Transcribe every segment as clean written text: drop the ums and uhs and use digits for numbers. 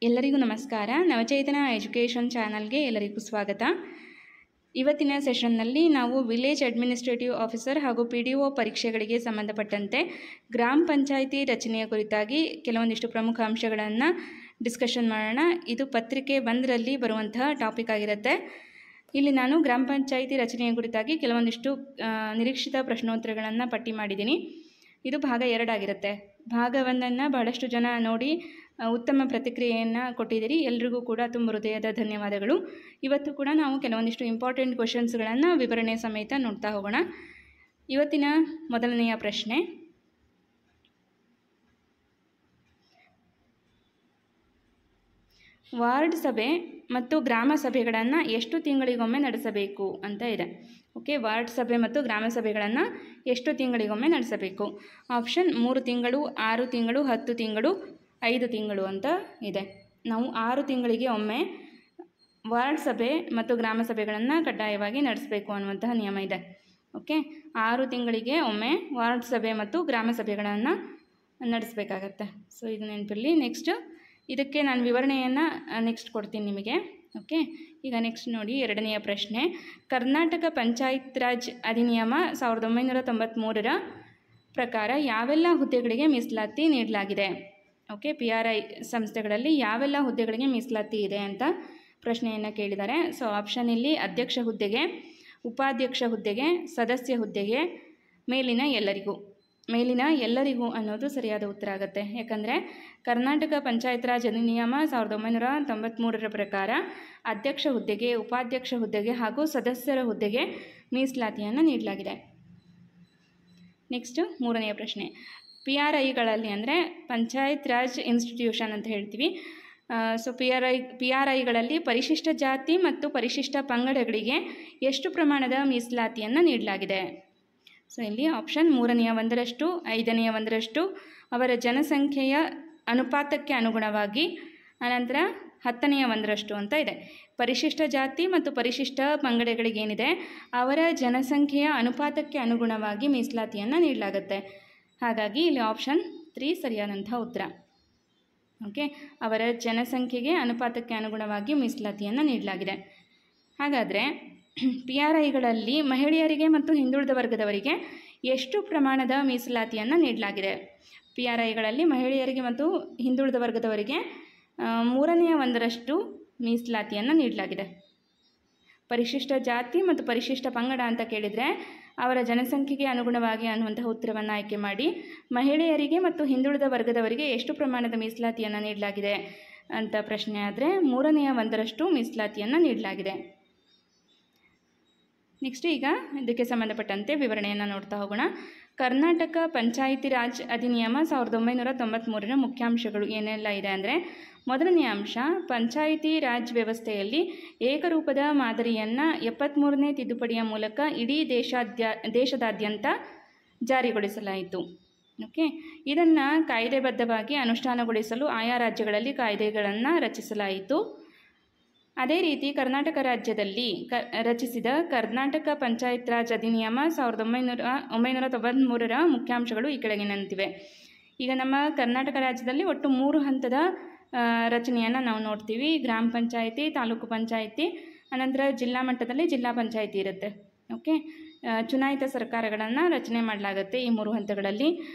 ಎಲ್ಲರಿಗೂ ನಮಸ್ಕಾರ. ನವಚೇತನ ಎಜುಕೇಷನ್ ಚಾನಲ್ಗೆ ಎಲ್ಲರಿಗೂ ಸ್ವಾಗತ. ಇವತ್ತಿನ ಸೆಷನ್ನಲ್ಲಿ ನಾವು ವಿಲೇಜ್ ಅಡ್ಮಿನಿಸ್ಟ್ರೇಟಿವ್ ಆಫೀಸರ್ ಹಾಗೂ PDO ಪರೀಕ್ಷೆಗಳಿಗೆ ಸಂಬಂಧಪಟ್ಟಂತೆ ಗ್ರಾಮ ಪಂಚಾಯಿತಿ ರಚನೆಯ ಕುರಿತಾಗಿ ಕೆಲವೊಂದಿಷ್ಟು ಪ್ರಮುಖ ಅಂಶಗಳನ್ನು ಡಿಸ್ಕಷನ್ ಮಾಡೋಣ. ಇದು ಪತ್ರಿಕೆ 1ರಲ್ಲಿ ಬರುವಂತಹ ಟಾಪಿಕ್ ಆಗಿರುತ್ತೆ. ಇಲ್ಲಿ ನಾನು ಗ್ರಾಮ ಪಂಚಾಯಿತಿ ರಚನೆಯ ಕುರಿತಾಗಿ ಕೆಲವೊಂದಿಷ್ಟು ನಿರೀಕ್ಷಿತ ಪ್ರಶ್ನೋತ್ತರಗಳನ್ನು ಪಟ್ಟಿ ಮಾಡಿದ್ದೀನಿ. ಇದು ಭಾಗ 2 ಆಗಿರುತ್ತೆ. ಭಾಗ 1 ಬಹಳಷ್ಟು ಜನ ನೋಡಿ ಉತ್ತಮ ಪ್ರತಿಕ್ರಿಯೆಯನ್ನು ಕೊಟ್ಟಿದ್ದೀರಿ. ಎಲ್ರಿಗೂ ಕೂಡ ತುಂಬ ಹೃದಯದ ಧನ್ಯವಾದಗಳು. ಇವತ್ತು ಕೂಡ ನಾವು ಕೆಲವೊಂದಿಷ್ಟು ಇಂಪಾರ್ಟೆಂಟ್ ಕ್ವೆಶನ್ಸ್ಗಳನ್ನು ವಿವರಣೆ ಸಮೇತ ನೋಡ್ತಾ ಹೋಗೋಣ. ಇವತ್ತಿನ ಮೊದಲನೆಯ ಪ್ರಶ್ನೆ, ವಾರ್ಡ್ ಸಭೆ ಮತ್ತು ಗ್ರಾಮ ಸಭೆಗಳನ್ನು ಎಷ್ಟು ತಿಂಗಳಿಗೊಮ್ಮೆ ನಡೆಸಬೇಕು ಅಂತ ಇದೆ. ಓಕೆ, ವಾರ್ಡ್ ಸಭೆ ಮತ್ತು ಗ್ರಾಮ ಸಭೆಗಳನ್ನು ಎಷ್ಟು ತಿಂಗಳಿಗೊಮ್ಮೆ ನಡೆಸಬೇಕು? ಆಪ್ಷನ್ 3 ತಿಂಗಳು, 6 ತಿಂಗಳು, 10 ತಿಂಗಳು, 5 ತಿಂಗಳು ಅಂತ ಇದೆ. ನಾವು 6 ತಿಂಗಳಿಗೆ ಒಮ್ಮೆ ವಾರ್ಡ್ ಸಭೆ ಮತ್ತು ಗ್ರಾಮ ಸಭೆಗಳನ್ನು ಕಡ್ಡಾಯವಾಗಿ ನಡೆಸಬೇಕು ಅನ್ನುವಂತಹ ನಿಯಮ ಇದೆ. ಓಕೆ, 6 ತಿಂಗಳಿಗೆ ಒಮ್ಮೆ ವಾರ್ಡ್ ಸಭೆ ಮತ್ತು ಗ್ರಾಮ ಸಭೆಗಳನ್ನು ನಡೆಸಬೇಕಾಗತ್ತೆ. ಸೊ ಇದು ನೆನಪಿರಲಿ. ನೆಕ್ಸ್ಟ್ ಇದಕ್ಕೆ ನಾನು ವಿವರಣೆಯನ್ನು ನೆಕ್ಸ್ಟ್ ಕೊಡ್ತೀನಿ ನಿಮಗೆ. ಓಕೆ, ಈಗ ನೆಕ್ಸ್ಟ್ ನೋಡಿ, 2ನೆಯ ಪ್ರಶ್ನೆ, ಕರ್ನಾಟಕ ಪಂಚಾಯತ್ ರಾಜ್ ಅಧಿನಿಯಮ 1993ರ ಪ್ರಕಾರ ಯಾವೆಲ್ಲ ಹುದ್ದೆಗಳಿಗೆ ಮೀಸಲಾತಿ ನೀಡಲಾಗಿದೆ? ಓಕೆ, PRI ಸಂಸ್ಥೆಗಳಲ್ಲಿ ಯಾವೆಲ್ಲ ಹುದ್ದೆಗಳಿಗೆ ಮೀಸಲಾತಿ ಇದೆ ಅಂತ ಪ್ರಶ್ನೆಯನ್ನು ಕೇಳಿದ್ದಾರೆ. ಸೊ ಆಪ್ಷನ್ ಇಲ್ಲಿ ಅಧ್ಯಕ್ಷ ಹುದ್ದೆಗೆ, ಉಪಾಧ್ಯಕ್ಷ ಹುದ್ದೆಗೆ, ಸದಸ್ಯ ಹುದ್ದೆಗೆ, ಮೇಲಿನ ಎಲ್ಲರಿಗೂ ಅನ್ನೋದು ಸರಿಯಾದ ಉತ್ತರ ಆಗುತ್ತೆ. ಯಾಕಂದರೆ ಕರ್ನಾಟಕ ಪಂಚಾಯತ್ ರಾಜ್ ಅಧಿನಿಯಮ 1993ರ ಪ್ರಕಾರ ಅಧ್ಯಕ್ಷ ಹುದ್ದೆಗೆ, ಉಪಾಧ್ಯಕ್ಷ ಹುದ್ದೆಗೆ ಹಾಗೂ ಸದಸ್ಯರ ಹುದ್ದೆಗೆ ಮೀಸಲಾತಿಯನ್ನು ನೀಡಲಾಗಿದೆ. ನೆಕ್ಸ್ಟ್ 3ನೆಯ ಪ್ರಶ್ನೆ, PRIಗಳಲ್ಲಿ ಅಂದರೆ ಪಂಚಾಯತ್ ರಾಜ್ ಇನ್ಸ್ಟಿಟ್ಯೂಷನ್ ಅಂತ ಹೇಳ್ತೀವಿ. ಸೊ PRIಗಳಲ್ಲಿ ಪರಿಶಿಷ್ಟ ಜಾತಿ ಮತ್ತು ಪರಿಶಿಷ್ಟ ಪಂಗಡಗಳಿಗೆ ಎಷ್ಟು ಪ್ರಮಾಣದ ಮೀಸಲಾತಿಯನ್ನು ನೀಡಲಾಗಿದೆ? ಸೊ ಇಲ್ಲಿ ಆಪ್ಷನ್ 3ನೇ 1ರಷ್ಟು, 5ನೇ 1ರಷ್ಟು ಅವರ ಜನಸಂಖ್ಯೆಯ ಅನುಪಾತಕ್ಕೆ ಅನುಗುಣವಾಗಿ, ಅನಂತರ 10ನೇ 1ರಷ್ಟು ಅಂತ ಇದೆ. ಪರಿಶಿಷ್ಟ ಜಾತಿ ಮತ್ತು ಪರಿಶಿಷ್ಟ ಪಂಗಡಗಳಿಗೇನಿದೆ ಅವರ ಜನಸಂಖ್ಯೆಯ ಅನುಪಾತಕ್ಕೆ ಅನುಗುಣವಾಗಿ ಮೀಸಲಾತಿಯನ್ನು ನೀಡಲಾಗುತ್ತೆ. ಹಾಗಾಗಿ ಇಲ್ಲಿ ಆಪ್ಷನ್ 3 ಸರಿಯಾದಂಥ ಉತ್ತರ. ಓಕೆ, ಅವರ ಜನಸಂಖ್ಯೆಗೆ ಅನುಪಾತಕ್ಕೆ ಅನುಗುಣವಾಗಿ ಮೀಸಲಾತಿಯನ್ನು ನೀಡಲಾಗಿದೆ. ಹಾಗಾದರೆ PRIಗಳಲ್ಲಿ ಮಹಿಳೆಯರಿಗೆ ಮತ್ತು ಹಿಂದುಳಿದ ವರ್ಗದವರಿಗೆ ಎಷ್ಟು ಪ್ರಮಾಣದ ಮೀಸಲಾತಿಯನ್ನು ನೀಡಲಾಗಿದೆ? PRIಗಳಲ್ಲಿ ಮಹಿಳೆಯರಿಗೆ ಮತ್ತು ಹಿಂದುಳಿದ ವರ್ಗದವರಿಗೆ 3ನೇ 1ರಷ್ಟು ಮೀಸಲಾತಿಯನ್ನು ನೀಡಲಾಗಿದೆ. ಪರಿಶಿಷ್ಟ ಜಾತಿ ಮತ್ತು ಪರಿಶಿಷ್ಟ ಪಂಗಡ ಅಂತ ಕೇಳಿದರೆ ಅವರ ಜನಸಂಖ್ಯೆಗೆ ಅನುಗುಣವಾಗಿ ಅನ್ನುವಂತಹ ಉತ್ತರವನ್ನು ಆಯ್ಕೆ ಮಾಡಿ, ಮಹಿಳೆಯರಿಗೆ ಮತ್ತು ಹಿಂದುಳಿದ ವರ್ಗದವರಿಗೆ ಎಷ್ಟು ಪ್ರಮಾಣದ ಮೀಸಲಾತಿಯನ್ನು ನೀಡಲಾಗಿದೆ ಅಂತ ಪ್ರಶ್ನೆ ಆದರೆ 3ನೇ 1ರಷ್ಟು ಮೀಸಲಾತಿಯನ್ನು ನೀಡಲಾಗಿದೆ. ನೆಕ್ಸ್ಟ್ ಈಗ ಇದಕ್ಕೆ ಸಂಬಂಧಪಟ್ಟಂತೆ ವಿವರಣೆಯನ್ನು ನೋಡ್ತಾ ಹೋಗೋಣ. ಕರ್ನಾಟಕ ಪಂಚಾಯಿತಿ ರಾಜ್ ಅಧಿನಿಯಮ 1993ರ ಮುಖ್ಯಾಂಶಗಳು ಏನೆಲ್ಲ ಇದೆ ಅಂದರೆ, ಮೊದಲನೇ ಅಂಶ, ಪಂಚಾಯಿತಿ ರಾಜ್ ವ್ಯವಸ್ಥೆಯಲ್ಲಿ ಏಕರೂಪದ ಮಾದರಿಯನ್ನು 73ನೇ ತಿದ್ದುಪಡಿಯ ಮೂಲಕ ಇಡೀ ದೇಶದಾದ್ಯಂತ ಜಾರಿಗೊಳಿಸಲಾಯಿತು. ಓಕೆ, ಇದನ್ನು ಕಾಯ್ದೆಬದ್ಧವಾಗಿ ಅನುಷ್ಠಾನಗೊಳಿಸಲು ಆಯಾ ರಾಜ್ಯಗಳಲ್ಲಿ ಕಾಯ್ದೆಗಳನ್ನು ರಚಿಸಲಾಯಿತು. ಅದೇ ರೀತಿ ಕರ್ನಾಟಕ ರಾಜ್ಯದಲ್ಲಿ ರಚಿಸಿದ ಕರ್ನಾಟಕ ಪಂಚಾಯತ್ ರಾಜ್ ಅಧಿನಿಯಮ 1993ರ ಮುಖ್ಯಾಂಶಗಳು ಈ ಕೆಳಗಿನಂತಿವೆ. ಈಗ ನಮ್ಮ ಕರ್ನಾಟಕ ರಾಜ್ಯದಲ್ಲಿ ಒಟ್ಟು 3 ಹಂತದ ರಚನೆಯನ್ನು ನಾವು ನೋಡ್ತೀವಿ. ಗ್ರಾಮ ಪಂಚಾಯಿತಿ, ತಾಲೂಕು ಪಂಚಾಯಿತಿ, ಅನಂತರ ಜಿಲ್ಲಾ ಮಟ್ಟದಲ್ಲಿ ಜಿಲ್ಲಾ ಪಂಚಾಯಿತಿ ಇರುತ್ತೆ. ಓಕೆ, ಚುನಾಯಿತ ಸರ್ಕಾರಗಳನ್ನು ರಚನೆ ಮಾಡಲಾಗುತ್ತೆ ಈ 3 ಹಂತಗಳಲ್ಲಿ.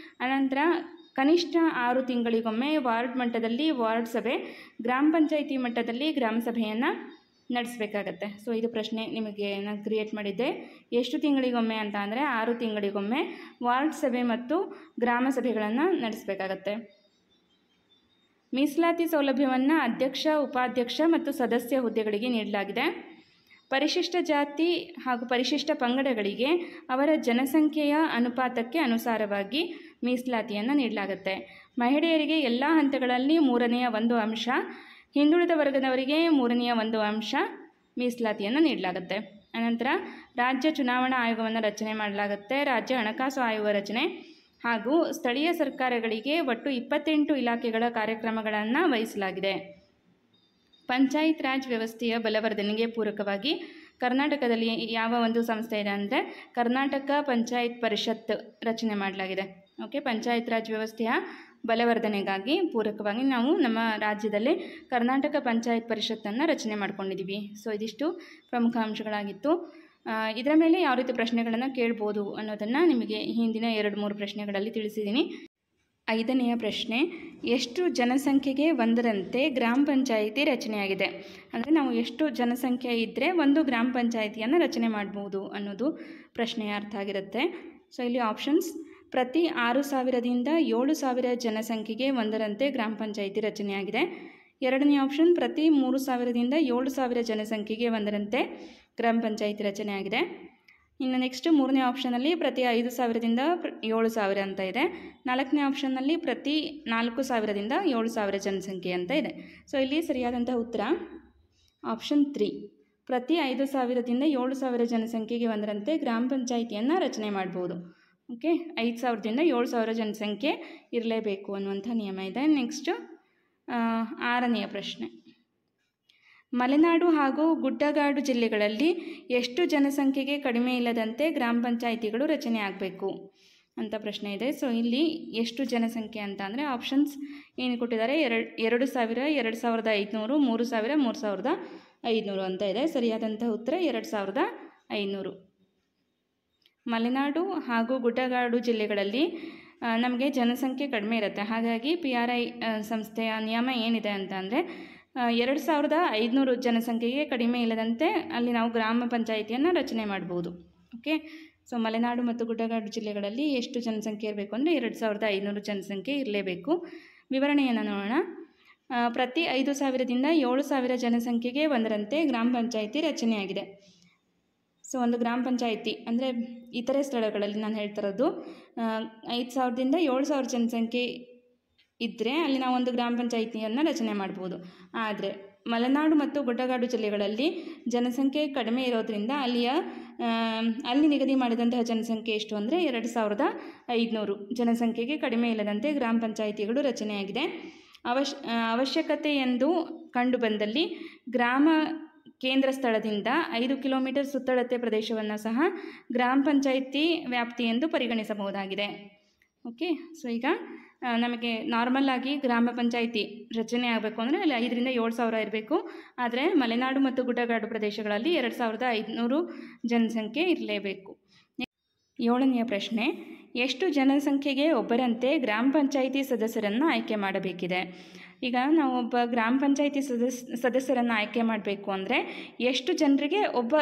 ಅನಂತರ ಕನಿಷ್ಠ 6 ತಿಂಗಳಿಗೊಮ್ಮೆ ವಾರ್ಡ್ ಮಟ್ಟದಲ್ಲಿ ವಾರ್ಡ್ ಸಭೆ, ಗ್ರಾಮ ಪಂಚಾಯಿತಿ ಮಟ್ಟದಲ್ಲಿ ಗ್ರಾಮ ಸಭೆಯನ್ನು ನಡೆಸಬೇಕಾಗತ್ತೆ. ಸೊ ಇದು ಪ್ರಶ್ನೆ ನಿಮಗೆ ನಾನು ಕ್ರಿಯೇಟ್ ಮಾಡಿದ್ದೆ. ಎಷ್ಟು ತಿಂಗಳಿಗೊಮ್ಮೆ ಅಂತ ಅಂದರೆ 6 ತಿಂಗಳಿಗೊಮ್ಮೆ ವಾರ್ಡ್ ಸಭೆ ಮತ್ತು ಗ್ರಾಮ ಸಭೆಗಳನ್ನು ನಡೆಸಬೇಕಾಗತ್ತೆ. ಮೀಸಲಾತಿ ಸೌಲಭ್ಯವನ್ನು ಅಧ್ಯಕ್ಷ, ಉಪಾಧ್ಯಕ್ಷ ಮತ್ತು ಸದಸ್ಯ ಹುದ್ದೆಗಳಿಗೆ ನೀಡಲಾಗಿದೆ. ಪರಿಶಿಷ್ಟ ಜಾತಿ ಹಾಗೂ ಪರಿಶಿಷ್ಟ ಪಂಗಡಗಳಿಗೆ ಅವರ ಜನಸಂಖ್ಯೆಯ ಅನುಪಾತಕ್ಕೆ ಅನುಸಾರವಾಗಿ ಮೀಸಲಾತಿಯನ್ನು ನೀಡಲಾಗುತ್ತೆ. ಮಹಿಳೆಯರಿಗೆ ಎಲ್ಲ ಹಂತಗಳಲ್ಲಿ 3ನೇ 1 ಅಂಶ, ಹಿಂದುಳಿದ ವರ್ಗದವರಿಗೆ 3ನೇ 1 ಅಂಶ ಮೀಸಲಾತಿಯನ್ನು ನೀಡಲಾಗುತ್ತೆ. ಅನಂತರ ರಾಜ್ಯ ಚುನಾವಣಾ ಆಯೋಗವನ್ನು ರಚನೆ ಮಾಡಲಾಗುತ್ತೆ. ರಾಜ್ಯ ಹಣಕಾಸು ಆಯೋಗ ರಚನೆ ಹಾಗೂ ಸ್ಥಳೀಯ ಸರ್ಕಾರಗಳಿಗೆ ಒಟ್ಟು 28 ಇಲಾಖೆಗಳ ಕಾರ್ಯಕ್ರಮಗಳನ್ನು ವಹಿಸಲಾಗಿದೆ. ಪಂಚಾಯತ್ ರಾಜ್ ವ್ಯವಸ್ಥೆಯ ಬಲವರ್ಧನೆಗೆ ಪೂರಕವಾಗಿ ಕರ್ನಾಟಕದಲ್ಲಿ ಯಾವ ಒಂದು ಸಂಸ್ಥೆ ಇದೆ ಅಂದರೆ ಕರ್ನಾಟಕ ಪಂಚಾಯತ್ ಪರಿಷತ್ ರಚನೆ ಮಾಡಲಾಗಿದೆ. ಓಕೆ, ಪಂಚಾಯತ್ ರಾಜ್ ವ್ಯವಸ್ಥೆಯ ಬಲವರ್ಧನೆಗಾಗಿ ಪೂರಕವಾಗಿ ನಾವು ನಮ್ಮ ರಾಜ್ಯದಲ್ಲಿ ಕರ್ನಾಟಕ ಪಂಚಾಯತ್ ಪರಿಷತ್ತನ್ನು ರಚನೆ ಮಾಡ್ಕೊಂಡಿದ್ದೀವಿ. ಸೊ ಇದಿಷ್ಟು ಪ್ರಮುಖ ಅಂಶಗಳಾಗಿತ್ತು. ಇದರ ಮೇಲೆ ಯಾವ ರೀತಿ ಪ್ರಶ್ನೆಗಳನ್ನು ಕೇಳ್ಬೋದು ಅನ್ನೋದನ್ನು ನಿಮಗೆ ಹಿಂದಿನ 2-3 ಪ್ರಶ್ನೆಗಳಲ್ಲಿ ತಿಳಿಸಿದ್ದೀನಿ. 5ನೆಯ ಪ್ರಶ್ನೆ, ಎಷ್ಟು ಜನಸಂಖ್ಯೆಗೆ ಒಂದರಂತೆ ಗ್ರಾಮ ಪಂಚಾಯಿತಿ ರಚನೆಯಾಗಿದೆ? ಅಂದರೆ ನಾವು ಎಷ್ಟು ಜನಸಂಖ್ಯೆ ಇದ್ದರೆ ಒಂದು ಗ್ರಾಮ ಪಂಚಾಯಿತಿಯನ್ನು ರಚನೆ ಮಾಡ್ಬೋದು ಅನ್ನೋದು ಪ್ರಶ್ನೆಯ ಅರ್ಥ ಆಗಿರುತ್ತೆ. ಸೊ ಇಲ್ಲಿ ಆಪ್ಷನ್ಸ್: ಪ್ರತಿ 6,000ದಿಂದ 7,000 ಜನಸಂಖ್ಯೆಗೆ ಒಂದರಂತೆ ಗ್ರಾಮ ಪಂಚಾಯಿತಿ ರಚನೆಯಾಗಿದೆ. 2ನೇ ಆಪ್ಷನ್, ಪ್ರತಿ 3,000ದಿಂದ 7,000 ಜನಸಂಖ್ಯೆಗೆ ಒಂದರಂತೆ ಗ್ರಾಮ ಪಂಚಾಯಿತಿ ರಚನೆಯಾಗಿದೆ. ಇನ್ನು ನೆಕ್ಸ್ಟ್ 3ನೇ ಆಪ್ಷನಲ್ಲಿ ಪ್ರತಿ 5,000ದಿಂದ 7,000 ಅಂತ ಇದೆ. 4ನೇ ಆಪ್ಷನ್ನಲ್ಲಿ ಪ್ರತಿ 4,000ದಿಂದ 7,000 ಜನಸಂಖ್ಯೆ ಅಂತ ಇದೆ. ಸೊ ಇಲ್ಲಿ ಸರಿಯಾದಂಥ ಉತ್ತರ ಆಪ್ಷನ್ 3, ಪ್ರತಿ 5,000ದಿಂದ 7,000 ಜನಸಂಖ್ಯೆಗೆ ಒಂದರಂತೆ ಗ್ರಾಮ ಪಂಚಾಯಿತಿಯನ್ನು ರಚನೆ ಮಾಡ್ಬೋದು. ಓಕೆ, 5,000ದಿಂದ 7,000 ಜನಸಂಖ್ಯೆ ಇರಲೇಬೇಕು ಅನ್ನುವಂಥ ನಿಯಮ ಇದೆ. ನೆಕ್ಸ್ಟ್ 6ನೆಯ ಪ್ರಶ್ನೆ, ಮಲೆನಾಡು ಹಾಗೂ ಗುಡ್ಡಗಾಡು ಜಿಲ್ಲೆಗಳಲ್ಲಿ ಎಷ್ಟು ಜನಸಂಖ್ಯೆಗೆ ಕಡಿಮೆ ಇಲ್ಲದಂತೆ ಗ್ರಾಮ ಪಂಚಾಯಿತಿಗಳು ರಚನೆ ಆಗಬೇಕು ಅಂತ ಪ್ರಶ್ನೆ ಇದೆ. ಸೊ ಇಲ್ಲಿ ಎಷ್ಟು ಜನಸಂಖ್ಯೆ ಅಂತ ಅಂದರೆ ಆಪ್ಷನ್ಸ್ ಏನು ಕೊಟ್ಟಿದ್ದಾರೆ, 2,000, 2,500, 3,000, 3,500 ಅಂತ ಇದೆ. ಸರಿಯಾದಂಥ ಉತ್ತರ 2,500. ಮಲೆನಾಡು ಹಾಗೂ ಗುಡ್ಡಗಾಡು ಜಿಲ್ಲೆಗಳಲ್ಲಿ ನಮಗೆ ಜನಸಂಖ್ಯೆ ಕಡಿಮೆ ಇರುತ್ತೆ. ಹಾಗಾಗಿ PRI ಸಂಸ್ಥೆಯ ನಿಯಮ ಏನಿದೆ ಅಂತ ಅಂದರೆ 2,500 ಜನಸಂಖ್ಯೆಗೆ ಕಡಿಮೆ ಇಲ್ಲದಂತೆ ಅಲ್ಲಿ ನಾವು ಗ್ರಾಮ ಪಂಚಾಯಿತಿಯನ್ನು ರಚನೆ ಮಾಡ್ಬೋದು. ಓಕೆ, ಸೊ ಮಲೆನಾಡು ಮತ್ತು ಗುಡ್ಡಗಾಡು ಜಿಲ್ಲೆಗಳಲ್ಲಿ ಎಷ್ಟು ಜನಸಂಖ್ಯೆ ಇರಬೇಕು ಅಂದರೆ 2,500 ಜನಸಂಖ್ಯೆ ಇರಲೇಬೇಕು. ವಿವರಣೆಯನ್ನು ನೋಡೋಣ. ಪ್ರತಿ 5,000ದಿಂದ 7,000 ಜನಸಂಖ್ಯೆಗೆ ಒಂದರಂತೆ ಗ್ರಾಮ ಪಂಚಾಯಿತಿ ರಚನೆಯಾಗಿದೆ. ಸೊ ಒಂದು ಗ್ರಾಮ ಪಂಚಾಯಿತಿ ಅಂದರೆ ಇತರೆ ಸ್ಥಳಗಳಲ್ಲಿ ನಾನು ಹೇಳ್ತಿರೋದು 5,000ದಿಂದ 7,000 ಜನಸಂಖ್ಯೆ ಇದ್ದರೆ ಅಲ್ಲಿ ನಾವು ಒಂದು ಗ್ರಾಮ ಪಂಚಾಯಿತಿಯನ್ನು ರಚನೆ ಮಾಡ್ಬೋದು. ಆದರೆ ಮಲೆನಾಡು ಮತ್ತು ಗುಡ್ಡಗಾಡು ಜಿಲ್ಲೆಗಳಲ್ಲಿ ಜನಸಂಖ್ಯೆ ಕಡಿಮೆ ಇರೋದರಿಂದ ಅಲ್ಲಿ ನಿಗದಿ ಮಾಡಿದಂತಹ ಜನಸಂಖ್ಯೆ ಎಷ್ಟು ಅಂದರೆ 2,500 ಜನಸಂಖ್ಯೆಗೆ ಕಡಿಮೆ ಇಲ್ಲದಂತೆ ಗ್ರಾಮ ಪಂಚಾಯಿತಿಗಳು ರಚನೆಯಾಗಿದೆ. ಅವಶ್ಯಕತೆ ಎಂದು ಕಂಡು ಬಂದಲ್ಲಿ ಗ್ರಾಮ ಕೇಂದ್ರ ಸ್ಥಳದಿಂದ 5 ಕಿಲೋಮೀಟರ್ ಸುತ್ತಳತೆ ಪ್ರದೇಶವನ್ನು ಸಹ ಗ್ರಾಮ ಪಂಚಾಯಿತಿ ವ್ಯಾಪ್ತಿ ಎಂದು ಪರಿಗಣಿಸಬಹುದಾಗಿದೆ. ಓಕೆ, ಸೊ ಈಗ ನಮಗೆ ನಾರ್ಮಲ್ ಆಗಿ ಗ್ರಾಮ ಪಂಚಾಯಿತಿ ರಚನೆ ಆಗಬೇಕು ಅಂದರೆ ಅಲ್ಲಿ 5,000ರಿಂದ 7,000 ಇರಬೇಕು. ಆದರೆ ಮಲೆನಾಡು ಮತ್ತು ಗುಡ್ಡಗಾಡು ಪ್ರದೇಶಗಳಲ್ಲಿ 2,500 ಜನಸಂಖ್ಯೆ ಇರಲೇಬೇಕು. 7ನೆಯ ಪ್ರಶ್ನೆ, ಎಷ್ಟು ಜನಸಂಖ್ಯೆಗೆ ಒಬ್ಬರಂತೆ ಗ್ರಾಮ ಪಂಚಾಯಿತಿ ಸದಸ್ಯರನ್ನು ಆಯ್ಕೆ ಮಾಡಬೇಕಿದೆ? ಈಗ ನಾವು ಒಬ್ಬ ಗ್ರಾಮ ಪಂಚಾಯಿತಿ ಸದಸ್ಯರನ್ನು ಆಯ್ಕೆ ಮಾಡಬೇಕು ಅಂದರೆ ಎಷ್ಟು ಜನರಿಗೆ ಒಬ್ಬ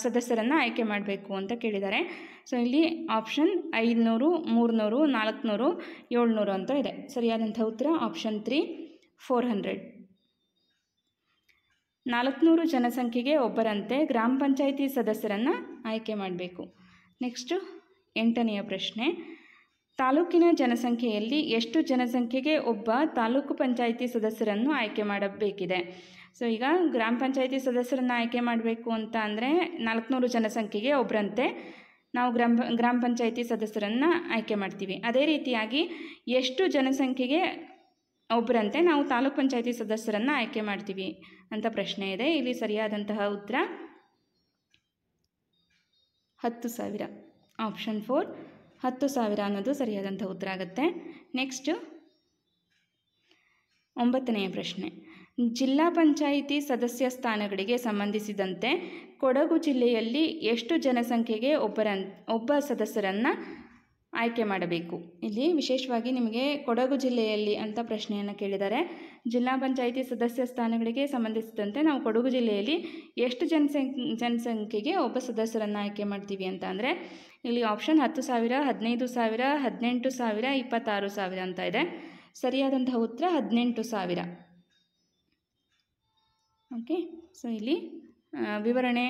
ಸದಸ್ಯರನ್ನು ಆಯ್ಕೆ ಮಾಡಬೇಕು ಅಂತ ಕೇಳಿದ್ದಾರೆ. ಸೊ ಇಲ್ಲಿ ಆಪ್ಷನ್ 500, 300, 400, 700 ಅಂತ ಇದೆ. ಸರಿಯಾದಂಥ ಉತ್ತರ ಆಪ್ಷನ್ 3, 400. 400 ಜನಸಂಖ್ಯೆಗೆ ಒಬ್ಬರಂತೆ ಗ್ರಾಮ ಪಂಚಾಯಿತಿ ಸದಸ್ಯರನ್ನು ಆಯ್ಕೆ ಮಾಡಬೇಕು. ನೆಕ್ಸ್ಟು 8ನೆಯ ಪ್ರಶ್ನೆ, ತಾಲೂಕಿನ ಜನಸಂಖ್ಯೆಯಲ್ಲಿ ಎಷ್ಟು ಜನಸಂಖ್ಯೆಗೆ ಒಬ್ಬ ತಾಲೂಕು ಪಂಚಾಯಿತಿ ಸದಸ್ಯರನ್ನು ಆಯ್ಕೆ ಮಾಡಬೇಕಿದೆ? ಸೊ ಈಗ ಗ್ರಾಮ ಪಂಚಾಯಿತಿ ಸದಸ್ಯರನ್ನು ಆಯ್ಕೆ ಮಾಡಬೇಕು ಅಂತ ಅಂದರೆ 400 ಜನಸಂಖ್ಯೆಗೆ ಒಬ್ಬರಂತೆ ನಾವು ಗ್ರಾಮ ಪಂಚಾಯಿತಿ ಸದಸ್ಯರನ್ನು ಆಯ್ಕೆ ಮಾಡ್ತೀವಿ. ಅದೇ ರೀತಿಯಾಗಿ ಎಷ್ಟು ಜನಸಂಖ್ಯೆಗೆ ಒಬ್ಬರಂತೆ ನಾವು ತಾಲೂಕು ಪಂಚಾಯಿತಿ ಸದಸ್ಯರನ್ನು ಆಯ್ಕೆ ಮಾಡ್ತೀವಿ ಅಂತ ಪ್ರಶ್ನೆ ಇದೆ. ಇಲ್ಲಿ ಸರಿಯಾದಂತಹ ಉತ್ತರ 10,000. ಆಪ್ಷನ್ 4, 10,000 ಅನ್ನೋದು ಸರಿಯಾದಂಥ ಉತ್ತರ ಆಗುತ್ತೆ. ನೆಕ್ಸ್ಟು 9ನೆಯ ಪ್ರಶ್ನೆ, ಜಿಲ್ಲಾ ಪಂಚಾಯಿತಿ ಸದಸ್ಯ ಸ್ಥಾನಗಳಿಗೆ ಸಂಬಂಧಿಸಿದಂತೆ ಕೊಡಗು ಜಿಲ್ಲೆಯಲ್ಲಿ ಎಷ್ಟು ಜನಸಂಖ್ಯೆಗೆ ಒಬ್ಬ ಸದಸ್ಯರನ್ನು ಆಯ್ಕೆ ಮಾಡಬೇಕು? ಇಲ್ಲಿ ವಿಶೇಷವಾಗಿ ನಿಮಗೆ ಕೊಡಗು ಜಿಲ್ಲೆಯಲ್ಲಿ ಅಂತ ಪ್ರಶ್ನೆಯನ್ನು ಕೇಳಿದ್ದಾರೆ. ಜಿಲ್ಲಾ ಪಂಚಾಯಿತಿ ಸದಸ್ಯ ಸ್ಥಾನಗಳಿಗೆ ಸಂಬಂಧಿಸಿದಂತೆ ನಾವು ಕೊಡಗು ಜಿಲ್ಲೆಯಲ್ಲಿ ಎಷ್ಟು ಜನಸಂಖ್ಯೆಗೆ ಒಬ್ಬ ಸದಸ್ಯರನ್ನು ಆಯ್ಕೆ ಮಾಡ್ತೀವಿ ಅಂತ ಅಂದರೆ ಇಲ್ಲಿ ಆಪ್ಷನ್ 10,000, 15,000, 18,000, 26,000 ಅಂತ ಇದೆ. ಸರಿಯಾದಂತಹ ಉತ್ತರ 18,000. ಓಕೆ, ಸೊ ಇಲ್ಲಿ ವಿವರಣೆ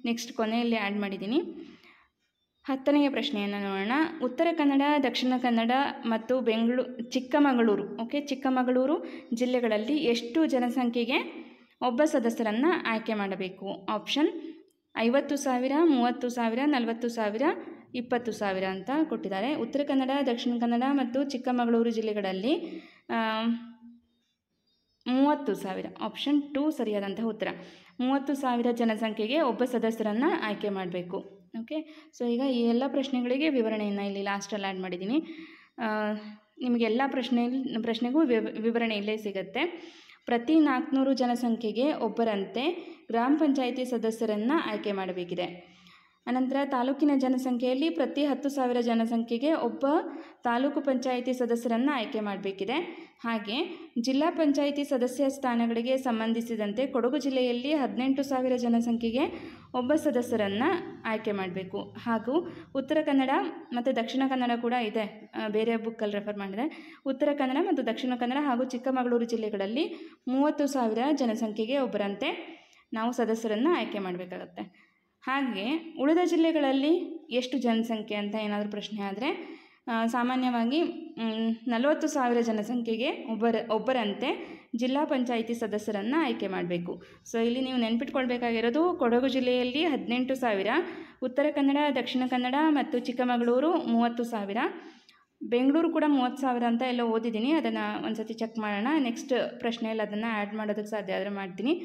ನೆಕ್ಸ್ಟ್ ಕೊನೆಯಲ್ಲಿ ಆ್ಯಡ್ ಮಾಡಿದ್ದೀನಿ. 10ನೆಯ ಪ್ರಶ್ನೆಯನ್ನು ನೋಡೋಣ. ಉತ್ತರ ಕನ್ನಡ, ದಕ್ಷಿಣ ಕನ್ನಡ ಮತ್ತು ಚಿಕ್ಕಮಗಳೂರು ಜಿಲ್ಲೆಗಳಲ್ಲಿ ಎಷ್ಟು ಜನಸಂಖ್ಯೆಗೆ ಒಬ್ಬ ಸದಸ್ಯರನ್ನು ಆಯ್ಕೆ ಮಾಡಬೇಕು? ಆಪ್ಷನ್ 50,000, 30,000, 40,000, 20,000 ಅಂತ ಕೊಟ್ಟಿದ್ದಾರೆ. ಉತ್ತರ ಕನ್ನಡ, ದಕ್ಷಿಣ ಕನ್ನಡ ಮತ್ತು ಚಿಕ್ಕಮಗಳೂರು ಜಿಲ್ಲೆಗಳಲ್ಲಿ 30,000. ಆಪ್ಷನ್ 2 ಸರಿಯಾದಂತಹ ಉತ್ತರ. 30,000 ಜನಸಂಖ್ಯೆಗೆ ಒಬ್ಬ ಸದಸ್ಯರನ್ನು ಆಯ್ಕೆ ಮಾಡಬೇಕು. ಓಕೆ, ಸೊ ಈಗ ಈ ಎಲ್ಲ ಪ್ರಶ್ನೆಗಳಿಗೆ ವಿವರಣೆಯನ್ನು ಇಲ್ಲಿ ಲಾಸ್ಟಲ್ಲಿ ಆ್ಯಡ್ ಮಾಡಿದ್ದೀನಿ. ನಿಮಗೆಲ್ಲ ಪ್ರಶ್ನೆಗೂ ವಿವರಣೆ ಇಲ್ಲೇ ಸಿಗುತ್ತೆ. ಪ್ರತಿ 400 ಜನಸಂಖ್ಯೆಗೆ ಒಬ್ಬರಂತೆ ಗ್ರಾಮ ಪಂಚಾಯಿತಿ ಸದಸ್ಯರನ್ನು ಆಯ್ಕೆ ಮಾಡಬೇಕಿದೆ. ಅನಂತರ ತಾಲೂಕಿನ ಜನಸಂಖ್ಯೆಯಲ್ಲಿ ಪ್ರತಿ 10,000 ಜನಸಂಖ್ಯೆಗೆ ಒಬ್ಬ ತಾಲೂಕು ಪಂಚಾಯಿತಿ ಸದಸ್ಯರನ್ನು ಆಯ್ಕೆ ಮಾಡಬೇಕಿದೆ. ಹಾಗೆ ಜಿಲ್ಲಾ ಪಂಚಾಯಿತಿ ಸದಸ್ಯ ಸ್ಥಾನಗಳಿಗೆ ಸಂಬಂಧಿಸಿದಂತೆ ಕೊಡಗು ಜಿಲ್ಲೆಯಲ್ಲಿ 18,000 ಜನಸಂಖ್ಯೆಗೆ ಒಬ್ಬ ಸದಸ್ಯರನ್ನು ಆಯ್ಕೆ ಮಾಡಬೇಕು. ಹಾಗೂ ಉತ್ತರ ಕನ್ನಡ ಮತ್ತು ದಕ್ಷಿಣ ಕನ್ನಡ ಕೂಡ ಇದೆ, ಬೇರೆ ಬುಕ್ಕಲ್ಲಿ ರೆಫರ್ ಮಾಡಿದೆ. ಉತ್ತರ ಕನ್ನಡ ಮತ್ತು ದಕ್ಷಿಣ ಕನ್ನಡ ಹಾಗೂ ಚಿಕ್ಕಮಗಳೂರು ಜಿಲ್ಲೆಗಳಲ್ಲಿ 30,000 ಜನಸಂಖ್ಯೆಗೆ ಒಬ್ಬರಂತೆ ನಾವು ಸದಸ್ಯರನ್ನು ಆಯ್ಕೆ ಮಾಡಬೇಕಾಗತ್ತೆ. ಹಾಗೆ ಉಳಿದ ಜಿಲ್ಲೆಗಳಲ್ಲಿ ಎಷ್ಟು ಜನಸಂಖ್ಯೆ ಅಂತ ಏನಾದರೂ ಪ್ರಶ್ನೆ ಆದರೆ ಸಾಮಾನ್ಯವಾಗಿ 40,000 ಜನಸಂಖ್ಯೆಗೆ ಒಬ್ಬರಂತೆ ಜಿಲ್ಲಾ ಪಂಚಾಯಿತಿ ಸದಸ್ಯರನ್ನು ಆಯ್ಕೆ ಮಾಡಬೇಕು. ಸೊ ಇಲ್ಲಿ ನೀವು ನೆನ್ಪಿಟ್ಕೊಳ್ಬೇಕಾಗಿರೋದು ಕೊಡಗು ಜಿಲ್ಲೆಯಲ್ಲಿ 18,000, ಉತ್ತರ ಕನ್ನಡ, ದಕ್ಷಿಣ ಕನ್ನಡ ಮತ್ತು ಚಿಕ್ಕಮಗಳೂರು 30,000, ಬೆಂಗಳೂರು ಕೂಡ 30,000 ಅಂತ ಎಲ್ಲ ಓದಿದ್ದೀನಿ. ಅದನ್ನು ಒಂದು ಸತಿ ಚೆಕ್ ಮಾಡೋಣ. ನೆಕ್ಸ್ಟ್ ಪ್ರಶ್ನೆಯಲ್ಲಿ ಅದನ್ನು ಆ್ಯಡ್ ಮಾಡೋದಕ್ಕೆ ಸಾಧ್ಯ ಆದರೆ ಮಾಡ್ತೀನಿ.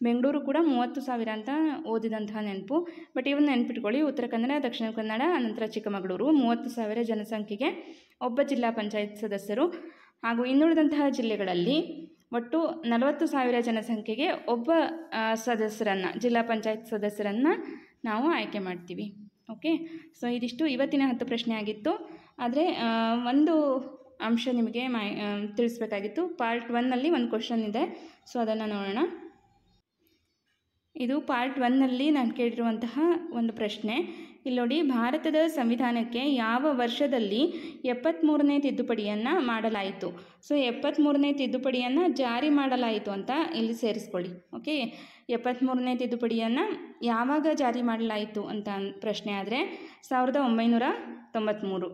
ಬೆಂಗಳೂರು ಕೂಡ 30,000 ಅಂತ ಓದಿದಂತಹ ನೆನಪು. ಬಟ್ ಇವನ್ನ ನೆನ್ಪಿಟ್ಕೊಳ್ಳಿ, ಉತ್ತರ ಕನ್ನಡ, ದಕ್ಷಿಣ ಕನ್ನಡ, ಅನಂತರ ಚಿಕ್ಕಮಗಳೂರು 30,000 ಜನಸಂಖ್ಯೆಗೆ ಒಬ್ಬ ಜಿಲ್ಲಾ ಪಂಚಾಯತ್ ಸದಸ್ಯರು. ಹಾಗೂ ಇನ್ನುಳಿದಂತಹ ಜಿಲ್ಲೆಗಳಲ್ಲಿ ಒಟ್ಟು 40,000 ಜನಸಂಖ್ಯೆಗೆ ಒಬ್ಬ ಸದಸ್ಯರನ್ನು, ಜಿಲ್ಲಾ ಪಂಚಾಯತ್ ಸದಸ್ಯರನ್ನು ನಾವು ಆಯ್ಕೆ ಮಾಡ್ತೀವಿ. ಓಕೆ, ಸೊ ಇದಿಷ್ಟು ಇವತ್ತಿನ 10 ಪ್ರಶ್ನೆ ಆಗಿತ್ತು. ಆದರೆ ಒಂದು ಅಂಶ ನಿಮಗೆ ತಿಳಿಸ್ಬೇಕಾಗಿತ್ತು. ಪಾರ್ಟ್ 1ನಲ್ಲಿ ಒಂದು ಕ್ವಶನ್ ಇದೆ, ಸೊ ಅದನ್ನು ನೋಡೋಣ. ಇದು ಪಾರ್ಟ್ 1ನಲ್ಲಿ ನಾನು ಕೇಳಿರುವಂತಹ ಒಂದು ಪ್ರಶ್ನೆ. ಇಲ್ಲಿ ನೋಡಿ, ಭಾರತದ ಸಂವಿಧಾನಕ್ಕೆ ಯಾವ ವರ್ಷದಲ್ಲಿ 73ನೇ ತಿದ್ದುಪಡಿಯನ್ನು ಮಾಡಲಾಯಿತು? ಸೊ 73ನೇ ತಿದ್ದುಪಡಿಯನ್ನು ಜಾರಿ ಮಾಡಲಾಯಿತು ಅಂತ ಇಲ್ಲಿ ಸೇರಿಸ್ಕೊಳ್ಳಿ. ಓಕೆ, 73ನೇ ತಿದ್ದುಪಡಿಯನ್ನು ಯಾವಾಗ ಜಾರಿ ಮಾಡಲಾಯಿತು ಅಂತ ಪ್ರಶ್ನೆ ಆದರೆ 1993.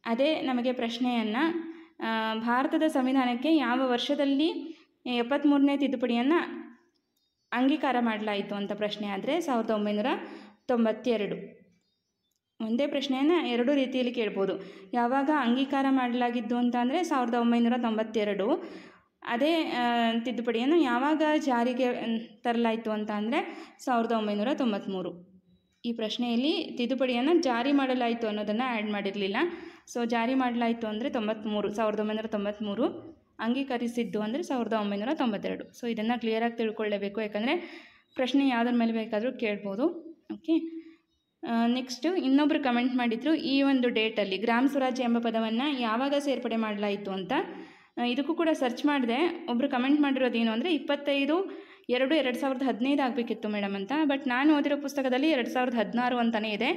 ಅದೇ ನಮಗೆ ಪ್ರಶ್ನೆಯನ್ನು ಭಾರತದ ಸಂವಿಧಾನಕ್ಕೆ ಯಾವ ವರ್ಷದಲ್ಲಿ 73ನೇ ತಿದ್ದುಪಡಿಯನ್ನು ಅಂಗೀಕಾರ ಮಾಡಲಾಯಿತು ಅಂತ ಪ್ರಶ್ನೆ ಆದರೆ 1992. ಒಂದೇ ಪ್ರಶ್ನೆಯನ್ನು ಎರಡು ರೀತಿಯಲ್ಲಿ ಕೇಳ್ಬೋದು. ಯಾವಾಗ ಅಂಗೀಕಾರ ಮಾಡಲಾಗಿದ್ದು ಅಂತ ಅಂದರೆ 1992. ಅದೇ ತಿದ್ದುಪಡಿಯನ್ನು ಯಾವಾಗ ಜಾರಿಗೆ ತರಲಾಯಿತು ಅಂತ ಅಂದರೆ 1993. ಈ ಪ್ರಶ್ನೆಯಲ್ಲಿ ತಿದ್ದುಪಡಿಯನ್ನು ಜಾರಿ ಮಾಡಲಾಯಿತು ಅನ್ನೋದನ್ನು ಆ್ಯಡ್ ಮಾಡಿರಲಿಲ್ಲ. ಸೊ ಜಾರಿ ಮಾಡಲಾಯಿತು ಅಂದರೆ 1993, ಅಂಗೀಕರಿಸಿದ್ದು ಅಂದರೆ 1992. ಸೊ ಇದನ್ನು ಕ್ಲಿಯರಾಗಿ ತಿಳ್ಕೊಳ್ಳೇಬೇಕು, ಯಾಕಂದರೆ ಪ್ರಶ್ನೆ ಯಾವುದ್ರ ಮೇಲೆ ಬೇಕಾದರೂ ಕೇಳ್ಬೋದು. ಓಕೆ, ನೆಕ್ಸ್ಟು ಇನ್ನೊಬ್ಬರು ಕಮೆಂಟ್ ಮಾಡಿದರು, ಈ ಒಂದು ಡೇಟಲ್ಲಿ ಗ್ರಾಮ ಸ್ವರಾಜ್ಯ ಎಂಬ ಪದವನ್ನು ಯಾವಾಗ ಸೇರ್ಪಡೆ ಮಾಡಲಾಯಿತು ಅಂತ. ಇದಕ್ಕೂ ಕೂಡ ಸರ್ಚ್ ಮಾಡಿದೆ. ಒಬ್ಬರು ಕಮೆಂಟ್ ಮಾಡಿರೋದು ಏನು ಅಂದರೆ 25/2/2015 ಆಗಬೇಕಿತ್ತು ಮೇಡಮ್ ಅಂತ. ಬಟ್ ನಾನು ಓದಿರೋ ಪುಸ್ತಕದಲ್ಲಿ 2016 ಅಂತಲೇ ಇದೆ.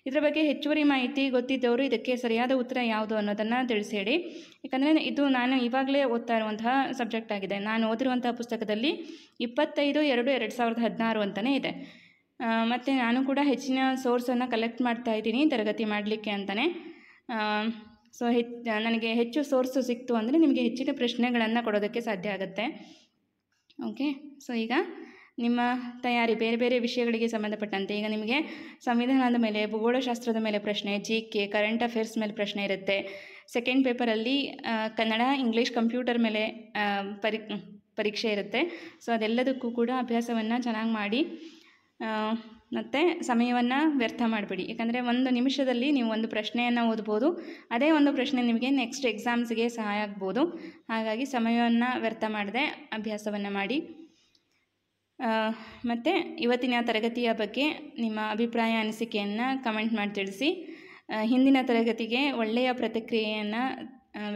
ಇದರ ಬಗ್ಗೆ ಹೆಚ್ಚುವರಿ ಮಾಹಿತಿ ಗೊತ್ತಿದ್ದವರು ಇದಕ್ಕೆ ಸರಿಯಾದ ಉತ್ತರ ಯಾವುದು ಅನ್ನೋದನ್ನು ತಿಳಿಸಿ ಹೇಳಿ. ಯಾಕಂದರೆ ಇದು ನಾನು ಇವಾಗಲೇ ಓದ್ತಾ ಇರುವಂತಹ ಸಬ್ಜೆಕ್ಟ್ ಆಗಿದೆ. ನಾನು ಓದಿರುವಂತಹ ಪುಸ್ತಕದಲ್ಲಿ 25/2/2016 ಅಂತಲೇ ಇದೆ. ಮತ್ತು ನಾನು ಕೂಡ ಹೆಚ್ಚಿನ ಸೋರ್ಸನ್ನು ಕಲೆಕ್ಟ್ ಮಾಡ್ತಾ ಇದ್ದೀನಿ ತರಗತಿ ಮಾಡಲಿಕ್ಕೆ ಅಂತಲೇ. ಸೊ ನನಗೆ ಹೆಚ್ಚು ಸೋರ್ಸು ಸಿಕ್ತು ಅಂದರೆ ನಿಮಗೆ ಹೆಚ್ಚಿನ ಪ್ರಶ್ನೆಗಳನ್ನು ಕೊಡೋದಕ್ಕೆ ಸಾಧ್ಯ ಆಗುತ್ತೆ. ಓಕೆ, ಸೊ ಈಗ ನಿಮ್ಮ ತಯಾರಿ ಬೇರೆ ಬೇರೆ ವಿಷಯಗಳಿಗೆ ಸಂಬಂಧಪಟ್ಟಂತೆ ಈಗ ನಿಮಗೆ ಸಂವಿಧಾನದ ಮೇಲೆ, ಭೂಗೋಳಶಾಸ್ತ್ರದ ಮೇಲೆ ಪ್ರಶ್ನೆ, GK, ಕರೆಂಟ್ ಅಫೇರ್ಸ್ ಮೇಲೆ ಪ್ರಶ್ನೆ ಇರುತ್ತೆ. ಸೆಕೆಂಡ್ ಪೇಪರಲ್ಲಿ ಕನ್ನಡ, ಇಂಗ್ಲೀಷ್, ಕಂಪ್ಯೂಟರ್ ಮೇಲೆ ಪರೀಕ್ಷೆ ಇರುತ್ತೆ. ಸೊ ಅದೆಲ್ಲದಕ್ಕೂ ಕೂಡ ಅಭ್ಯಾಸವನ್ನು ಚೆನ್ನಾಗಿ ಮಾಡಿ ಮತ್ತು ಸಮಯವನ್ನು ವ್ಯರ್ಥ ಮಾಡಬೇಡಿ. ಯಾಕಂದರೆ 1 ನಿಮಿಷದಲ್ಲಿ ನೀವು ಒಂದು ಪ್ರಶ್ನೆಯನ್ನು ಓದ್ಬೋದು. ಅದೇ ಒಂದು ಪ್ರಶ್ನೆ ನಿಮಗೆ ನೆಕ್ಸ್ಟ್ ಎಕ್ಸಾಮ್ಸ್ಗೆ ಸಹಾಯ ಆಗ್ಬೋದು. ಹಾಗಾಗಿ ಸಮಯವನ್ನು ವ್ಯರ್ಥ ಮಾಡದೆ ಅಭ್ಯಾಸವನ್ನು ಮಾಡಿ. ಮತ್ತು ಇವತ್ತಿನ ತರಗತಿಯ ಬಗ್ಗೆ ನಿಮ್ಮ ಅಭಿಪ್ರಾಯ, ಅನಿಸಿಕೆಯನ್ನು ಕಮೆಂಟ್ ಮಾಡಿ ತಿಳಿಸಿ. ಹಿಂದಿನ ತರಗತಿಗೆ ಒಳ್ಳೆಯ ಪ್ರತಿಕ್ರಿಯೆಯನ್ನು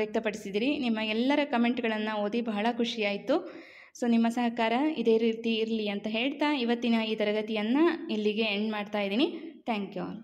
ವ್ಯಕ್ತಪಡಿಸಿದಿರಿ. ನಿಮ್ಮ ಎಲ್ಲರ ಕಮೆಂಟ್ಗಳನ್ನು ಓದಿ ಬಹಳ ಖುಷಿಯಾಯಿತು. ಸೊ ನಿಮ್ಮ ಸಹಕಾರ ಇದೇ ರೀತಿ ಇರಲಿ ಅಂತ ಹೇಳ್ತಾ ಇವತ್ತಿನ ಈ ತರಗತಿಯನ್ನು ಇಲ್ಲಿಗೆ ಎಂಡ್ ಮಾಡ್ತಾ ಇದ್ದೀನಿ. Thank you all.